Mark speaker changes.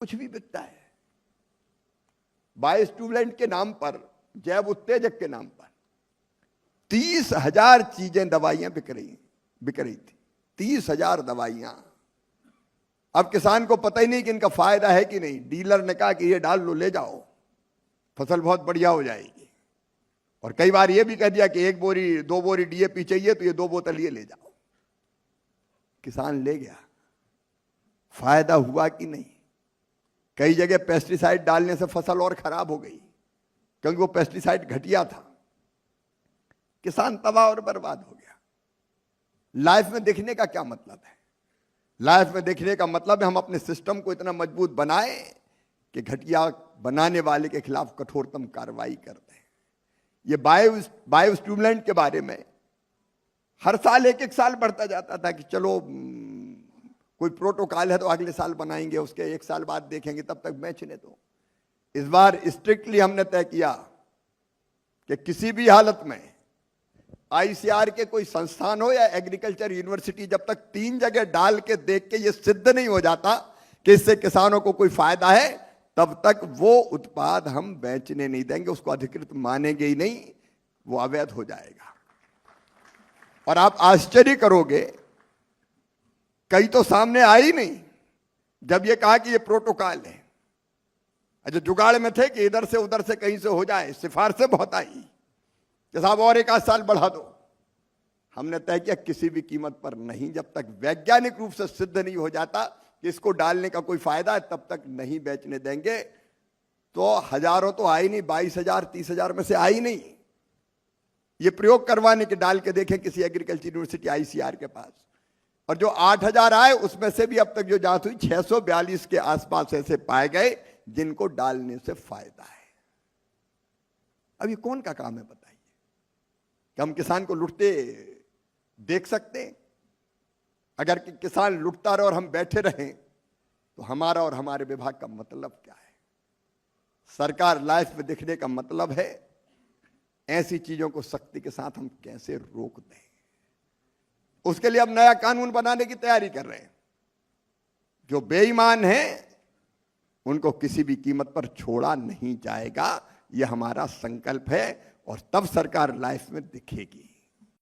Speaker 1: कुछ भी बिकता है। बायोस्टिमुलेंट के नाम पर, जैव उत्तेजक के नाम पर 30,000 चीजें, दवाइयां बिक रही थी। 30,000 दवाइयां। अब किसान को पता ही नहीं कि इनका फायदा है कि नहीं। डीलर ने कहा कि ये डाल लो, ले जाओ, फसल बहुत बढ़िया हो जाएगी। और कई बार ये भी कह दिया कि 1 बोरी 2 बोरी डीएपी चाहिए तो ये 2 बोतल ये ले जाओ। किसान ले गया, फायदा हुआ कि नहीं? कई जगह पेस्टिसाइड डालने से फसल और खराब हो गई, क्योंकि वो पेस्टिसाइड घटिया था। किसान तबाह और बर्बाद हो गया। लाइफ में देखने का क्या मतलब है? लाइफ में देखने का मतलब है हम अपने सिस्टम को इतना मजबूत बनाएं कि घटिया बनाने वाले के खिलाफ कठोरतम कार्रवाई कर दें। ये बायोस्टिमुलेंट के बारे में हर साल एक साल बढ़ता जाता था कि चलो कोई प्रोटोकॉल है तो अगले साल बनाएंगे, उसके 1 साल बाद देखेंगे, तब तक बेचने दो। इस बार स्ट्रिक्टली हमने तय किया कि किसी भी हालत में आईसीआर के कोई संस्थान हो या एग्रीकल्चर यूनिवर्सिटी, जब तक 3 जगह डाल के देख के ये सिद्ध नहीं हो जाता कि इससे किसानों को कोई फायदा है, तब तक वो उत्पाद हम बेचने नहीं देंगे। उसको अधिकृत मानेंगे ही नहीं, वो अवैध हो जाएगा। और आप आश्चर्य करोगे, कई तो सामने आई नहीं जब ये कहा कि ये प्रोटोकॉल है। जो जुगाड़ में थे कि इधर से उधर से कहीं से हो जाए, सिफारिशें बहुत आई कि साहब और 1 आध साल बढ़ा दो। हमने तय किया किसी भी कीमत पर नहीं, जब तक वैज्ञानिक रूप से सिद्ध नहीं हो जाता कि इसको डालने का कोई फायदा है, तब तक नहीं बेचने देंगे। तो हजारों तो आई नहीं, 22,000 30,000 में से आई नहीं। ये प्रयोग करवाने के डाल के देखें किसी एग्रीकल्चर यूनिवर्सिटी आईसीआर के पास। और जो 8,000 आए उसमें से भी अब तक जो जांच हुई 642 के आसपास ऐसे पाए गए जिनको डालने से फायदा है। अब ये कौन का काम है बताइए? कि हम किसान को लुटते देख सकते हैं? अगर किसान लुटता रहे और हम बैठे रहें तो हमारा और हमारे विभाग का मतलब क्या है? सरकार लाइफ में दिखने का मतलब है ऐसी चीजों को सख्ती के साथ हम कैसे रोक दें। उसके लिए अब नया कानून बनाने की तैयारी कर रहे हैं। जो बेईमान हैं उनको किसी भी कीमत पर छोड़ा नहीं जाएगा, यह हमारा संकल्प है। और तब सरकार लाइफ में दिखेगी।